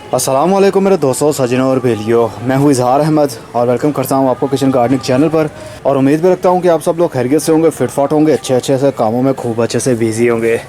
अस्सलाम वालेकुम मेरे दोस्तों, सजनों और बेलियों। मैं हूँ इजहार अहमद और वेलकम करता हूँ आपको किचन गार्डनिंग चैनल पर। और उम्मीद भी रखता हूँ कि आप सब लोग खैरियत से होंगे, फिटफाट होंगे, अच्छे से कामों में खूब अच्छे से बिजी होंगे।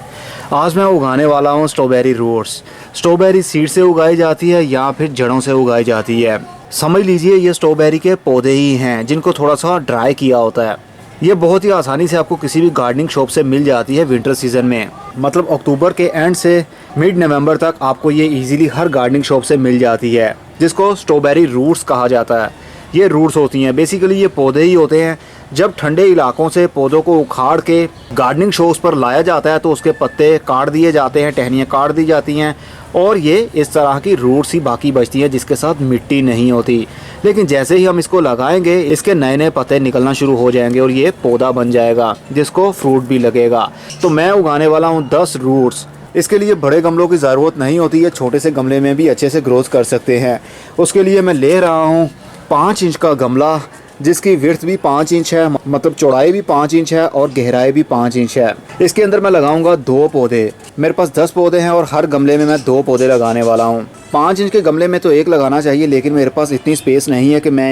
आज मैं उगाने वाला हूँ स्ट्रॉबेरी रूट्स। स्ट्रॉबेरी सीड से उगाई जाती है या फिर जड़ों से उगाई जाती है। समझ लीजिए ये स्ट्रॉबेरी के पौधे ही हैं जिनको थोड़ा सा ड्राई किया होता है। ये बहुत ही आसानी से आपको किसी भी गार्डनिंग शॉप से मिल जाती है विंटर सीजन में। मतलब अक्टूबर के एंड से मिड नवंबर तक आपको ये इजीली हर गार्डनिंग शॉप से मिल जाती है, जिसको स्ट्रॉबेरी रूट्स कहा जाता है। ये रूट्स होती हैं, बेसिकली ये पौधे ही होते हैं। जब ठंडे इलाकों से पौधों को उखाड़ के गार्डनिंग शॉप्स पर लाया जाता है तो उसके पत्ते काट दिए जाते हैं, टहनियाँ काट दी जाती हैं और ये इस तरह की रूट्स ही बाकी बचती हैं जिसके साथ मिट्टी नहीं होती। लेकिन जैसे ही हम इसको लगाएंगे इसके नए नए पत्ते निकलना शुरू हो जाएंगे और ये पौधा बन जाएगा जिसको फ्रूट भी लगेगा। तो मैं उगाने वाला हूँ 10 रूट्स। इसके लिए बड़े गमलों की ज़रूरत नहीं होती है, छोटे से गमले में भी अच्छे से ग्रोथ कर सकते हैं। उसके लिए मैं ले रहा हूँ 5 इंच का गमला, जिसकी विड्थ भी 5 इंच है, मतलब चौड़ाई भी 5 इंच है और गहराई भी 5 इंच है। इसके अंदर मैं लगाऊंगा 2 पौधे। मेरे पास 10 पौधे हैं और हर गमले में मैं 2 पौधे लगाने वाला हूँ। 5 इंच के गमले में तो एक लगाना चाहिए, लेकिन मेरे पास इतनी स्पेस नहीं है कि मैं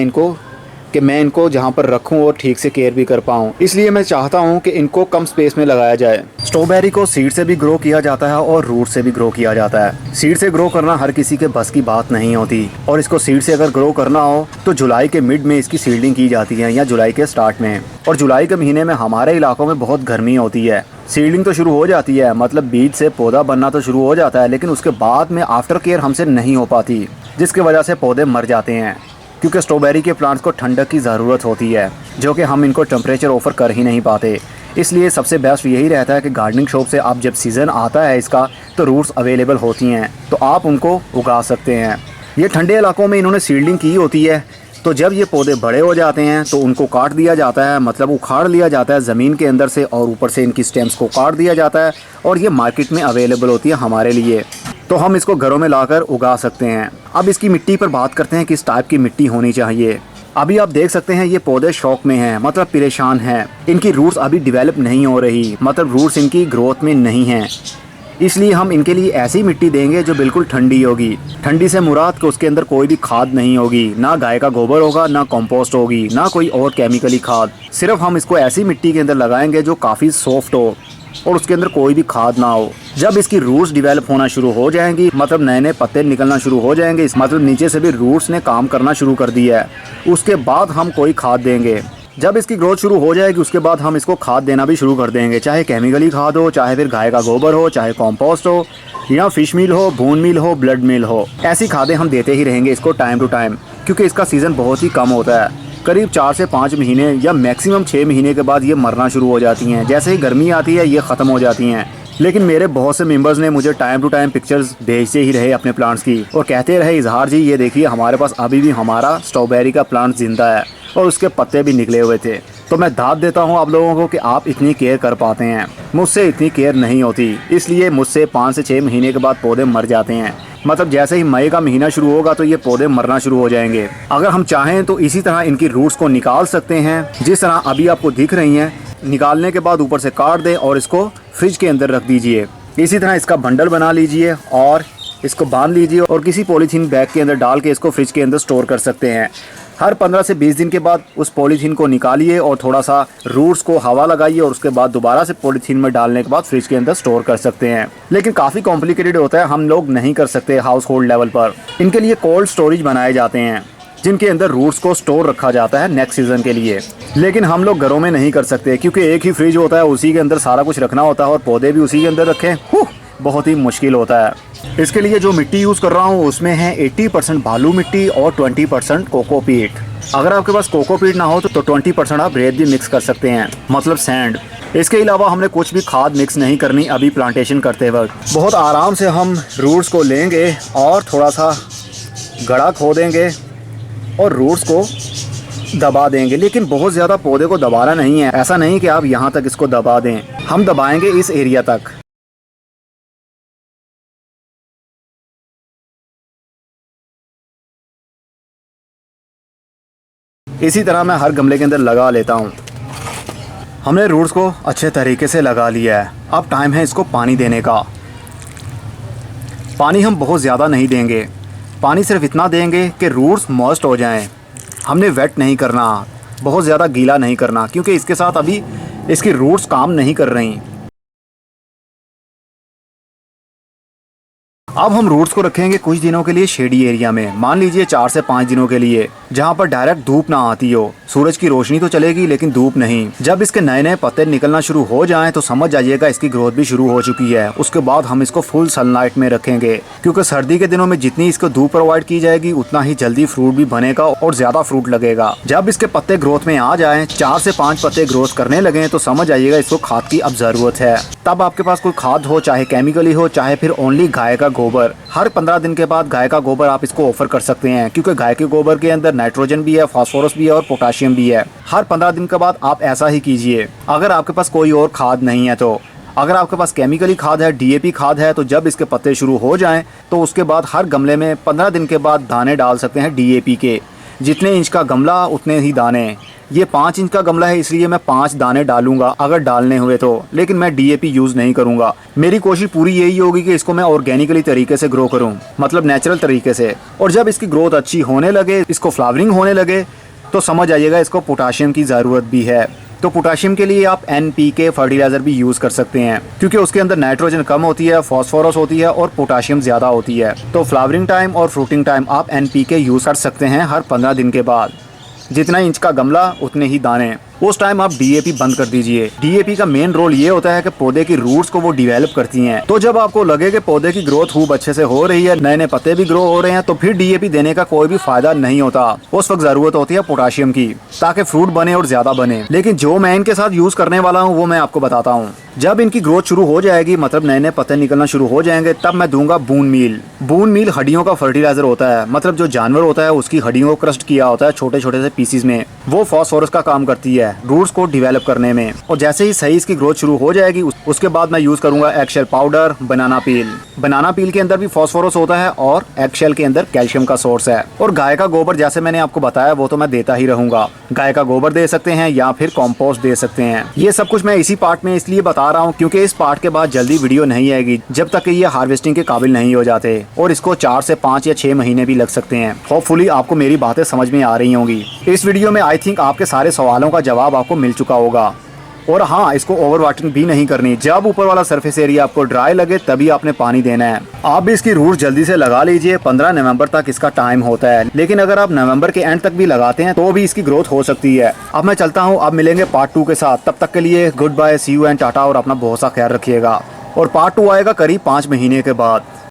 इनको जहाँ पर रखूँ और ठीक से केयर भी कर पाऊँ। इसलिए मैं चाहता हूँ कि इनको कम स्पेस में लगाया जाए। स्ट्रॉबेरी को सीड से भी ग्रो किया जाता है और रूट से भी ग्रो किया जाता है। सीड से ग्रो करना हर किसी के बस की बात नहीं होती और इसको सीड से अगर ग्रो करना हो तो जुलाई के मिड में इसकी सीडिंग की जाती है या जुलाई के स्टार्ट में। और जुलाई के महीने में हमारे इलाकों में बहुत गर्मी होती है। सीडिंग तो शुरू हो जाती है, मतलब बीज से पौधा बनना तो शुरू हो जाता है, लेकिन उसके बाद में आफ्टर केयर हमसे नहीं हो पाती, जिसकी वजह से पौधे मर जाते हैं। क्योंकि स्ट्रॉबेरी के प्लांट्स को ठंडक की ज़रूरत होती है, जो कि हम इनको टेम्परेचर ऑफर कर ही नहीं पाते। इसलिए सबसे बेस्ट यही रहता है कि गार्डनिंग शॉप से आप जब सीज़न आता है इसका तो रूट्स अवेलेबल होती हैं तो आप उनको उगा सकते हैं। ये ठंडे इलाकों में इन्होंने सीडलिंग की होती है, तो जब ये पौधे बड़े हो जाते हैं तो उनको काट दिया जाता है, मतलब उखाड़ लिया जाता है ज़मीन के अंदर से और ऊपर से इनकी स्टेम्स को काट दिया जाता है और ये मार्केट में अवेलेबल होती है हमारे लिए। तो हम इसको घरों में लाकर उगा सकते हैं। अब इसकी मिट्टी पर बात करते हैं, किस टाइप की मिट्टी होनी चाहिए। अभी आप देख सकते हैं ये पौधे शौक में हैं, मतलब परेशान हैं। इनकी रूट्स अभी डेवलप नहीं हो रही, मतलब रूट्स इनकी ग्रोथ में नहीं हैं। इसलिए हम इनके लिए ऐसी मिट्टी देंगे जो बिल्कुल ठंडी होगी। ठंडी से मुराद कि उसके अंदर कोई भी खाद नहीं होगी, ना गाय का गोबर होगा, ना कंपोस्ट होगी, ना कोई और केमिकली खाद। सिर्फ हम इसको ऐसी मिट्टी के अंदर लगाएंगे जो काफ़ी सॉफ्ट हो और उसके अंदर कोई भी खाद ना हो। जब इसकी रूट्स डेवलप होना शुरू हो जाएंगी, मतलब नए नए पत्ते निकलना शुरू हो जाएंगे, इस मतलब नीचे से भी रूट्स ने काम करना शुरू कर दिया है, उसके बाद हम कोई खाद देंगे। जब इसकी ग्रोथ शुरू हो जाएगी उसके बाद हम इसको खाद देना भी शुरू कर देंगे, चाहे केमिकली खाद हो, चाहे फिर गाय का गोबर हो, चाहे कॉम्पोस्ट हो, या फिश मील हो, बोन मील हो, ब्लड मील हो। ऐसी खादें हम देते ही रहेंगे इसको टाइम टू टाइम, क्योंकि इसका सीज़न बहुत ही कम होता है। करीब 4 से 5 महीने या मैक्सिमम 6 महीने के बाद ये मरना शुरू हो जाती हैं। जैसे ही गर्मी आती है ये ख़त्म हो जाती हैं। लेकिन मेरे बहुत से मेंबर्स ने मुझे टाइम टू टाइम पिक्चर्स भेजते ही रहे अपने प्लांट्स की और कहते रहे, इजहार जी ये देखिए हमारे पास अभी भी हमारा स्ट्रॉबेरी का प्लांट जिंदा है और उसके पत्ते भी निकले हुए थे। तो मैं दाद देता हूँ आप लोगों को कि आप इतनी केयर कर पाते हैं। मुझसे इतनी केयर नहीं होती, इसलिए मुझसे 5 से 6 महीने के बाद पौधे मर जाते हैं। मतलब जैसे ही मई का महीना शुरू होगा तो ये पौधे मरना शुरू हो जाएंगे। अगर हम चाहें तो इसी तरह इनकी रूट्स को निकाल सकते हैं, जिस तरह अभी आपको दिख रही हैं। निकालने के बाद ऊपर से काट दें और इसको फ्रिज के अंदर रख दीजिए। इसी तरह इसका बंडल बना लीजिए और इसको बांध लीजिए और किसी पॉलीथीन बैग के अंदर डाल के इसको फ्रिज के अंदर स्टोर कर सकते हैं। हर 15 से 20 दिन के बाद उस पॉलीथीन को निकालिए और थोड़ा सा रूट्स को हवा लगाइए और उसके बाद दोबारा से पॉलीथीन में डालने के बाद फ्रिज के अंदर स्टोर कर सकते हैं। लेकिन काफ़ी कॉम्प्लिकेटेड होता है, हम लोग नहीं कर सकते हाउस होल्ड लेवल पर। इनके लिए कोल्ड स्टोरेज बनाए जाते हैं जिनके अंदर रूट्स को स्टोर रखा जाता है नेक्स्ट सीजन के लिए। लेकिन हम लोग घरों में नहीं कर सकते क्योंकि एक ही फ्रिज होता है, उसी के अंदर सारा कुछ रखना होता है और पौधे भी उसी के अंदर रखें, बहुत ही मुश्किल होता है। इसके लिए जो मिट्टी यूज़ कर रहा हूँ उसमें है 80% बालू मिट्टी और 20% कोकोपीट। अगर आपके पास कोकोपीट ना हो तो 20% आप रेत भी मिक्स कर सकते हैं, मतलब सैंड। इसके अलावा हमने कुछ भी खाद मिक्स नहीं करनी अभी प्लांटेशन करते वक्त। बहुत आराम से हम रूट्स को लेंगे और थोड़ा सा गड्ढा खोदेंगे और रूट्स को दबा देंगे। लेकिन बहुत ज़्यादा पौधे को दबाना नहीं है, ऐसा नहीं कि आप यहाँ तक इसको दबा दें, हम दबाएंगे इस एरिया तक। इसी तरह मैं हर गमले के अंदर लगा लेता हूँ। हमने रूट्स को अच्छे तरीके से लगा लिया है। अब टाइम है इसको पानी देने का। पानी हम बहुत ज़्यादा नहीं देंगे, पानी सिर्फ इतना देंगे कि रूट्स मॉइस्ट हो जाएं। हमने वेट नहीं करना, बहुत ज़्यादा गीला नहीं करना, क्योंकि इसके साथ अभी इसकी रूट्स काम नहीं कर रही। अब हम रूट्स को रखेंगे कुछ दिनों के लिए शेडी एरिया में, मान लीजिए 4 से 5 दिनों के लिए, जहाँ पर डायरेक्ट धूप ना आती हो। सूरज की रोशनी तो चलेगी लेकिन धूप नहीं। जब इसके नए नए पत्ते निकलना शुरू हो जाएं तो समझ जाइएगा इसकी ग्रोथ भी शुरू हो चुकी है। उसके बाद हम इसको फुल सनलाइट में रखेंगे, क्योंकि सर्दी के दिनों में जितनी इसको धूप प्रोवाइड की जाएगी उतना ही जल्दी फ्रूट भी बनेगा और ज्यादा फ्रूट लगेगा। जब इसके पत्ते ग्रोथ में आ जाए, 4 से 5 पत्ते ग्रोथ करने लगे, तो समझ जाइएगा इसको खाद की अब जरूरत है। तब आपके पास कोई खाद हो, चाहे केमिकली हो चाहे फिर ओनली गाय का गोबर, हर 15 दिन के बाद गाय का गोबर आप इसको ऑफर कर सकते हैं, क्योंकि गाय के गोबर के अंदर नाइट्रोजन भी है, फास्फोरस भी है और पोटाशियम भी है। हर 15 दिन के बाद आप ऐसा ही कीजिए। अगर आपके पास कोई और खाद नहीं है तो, अगर आपके पास केमिकली खाद है, डीएपी खाद है, तो जब इसके पत्ते शुरू हो जाएं तो उसके बाद हर गमले में 15 दिन के बाद दाने डाल सकते हैं डीएपी के। जितने इंच का गमला उतने ही दाने। ये 5 इंच का गमला है इसलिए मैं 5 दाने डालूंगा अगर डालने हुए तो, लेकिन मैं डीएपी यूज़ नहीं करूंगा। मेरी कोशिश पूरी यही होगी कि इसको मैं ऑर्गेनिकली तरीके से ग्रो करूं, मतलब नेचुरल तरीके से। और जब इसकी ग्रोथ अच्छी होने लगे, इसको फ्लावरिंग होने लगे, तो समझ आइएगा इसको पोटाशियम की ज़रूरत भी है। तो पोटाशियम के लिए आप एनपीके फर्टिलाइजर भी यूज़ कर सकते हैं, क्योंकि उसके अंदर नाइट्रोजन कम होती है, फास्फोरस होती है और पोटाशियम ज़्यादा होती है। तो फ्लावरिंग टाइम और फ्रूटिंग टाइम आप एनपीके यूज़ कर सकते हैं हर 15 दिन के बाद। जितना इंच का गमला उतने ही दाने। उस टाइम आप डीएपी बंद कर दीजिए। डीएपी का मेन रोल ये होता है कि पौधे की रूट्स को वो डिवेलप करती हैं। तो जब आपको लगे कि पौधे की ग्रोथ खूब अच्छे से हो रही है, नए नए पत्ते भी ग्रो हो रहे हैं, तो फिर डीएपी देने का कोई भी फायदा नहीं होता। उस वक्त जरूरत होती है पोटाशियम की, ताकि फ्रूट बने और ज्यादा बने। लेकिन जो मैं इनके साथ यूज करने वाला हूँ वो मैं आपको बताता हूँ। जब इनकी ग्रोथ शुरू हो जाएगी, मतलब नए नए पत्ते निकलना शुरू हो जाएंगे, तब मैं दूंगा बून मील। बून मील हड्डियों का फर्टिलाइजर होता है, मतलब जो जानवर होता है उसकी हड्डियों को क्रस्ट किया होता है छोटे छोटे से पीसीज में। वो फास्फोरस का काम करती है रूट्स को डेवलप करने में। और जैसे ही सही इसकी ग्रोथ शुरू हो जाएगी, उसके बाद मैं यूज करूंगा एगशेल पाउडर, बनाना पील। बनाना पील के अंदर भी फास्फोरस होता है और एगशेल के अंदर कैल्शियम का सोर्स है। और गाय का गोबर जैसे मैंने आपको बताया वो तो मैं देता ही रहूंगा। गाय का गोबर दे सकते हैं या फिर कॉम्पोस्ट दे सकते हैं। ये सब कुछ मैं इसी पार्ट में इसलिए बता रहा हूँ क्योंकि इस पार्ट के बाद जल्दी वीडियो नहीं आएगी जब तक कि ये हार्वेस्टिंग के काबिल नहीं हो जाते, और इसको 4 से 5 या 6 महीने भी लग सकते हैं। होपफुली आपको मेरी बातें समझ में आ रही होंगी। इस वीडियो में आई थिंक आपके सारे सवालों का जवाब आपको मिल चुका होगा। और हाँ, इसको ओवर वाटरिंग भी नहीं करनी। जब ऊपर वाला सरफेस एरिया आपको ड्राई लगे तभी आपने पानी देना है। आप भी इसकी रूट जल्दी से लगा लीजिए। 15 नवंबर तक इसका टाइम होता है, लेकिन अगर आप नवंबर के एंड तक भी लगाते हैं तो भी इसकी ग्रोथ हो सकती है। अब मैं चलता हूँ, अब मिलेंगे पार्ट 2 के साथ। तब तक के लिए good bye, see you and tata, और अपना बहुत सा ख्याल रखिएगा। और पार्ट 2 आएगा करीब 5 महीने के बाद।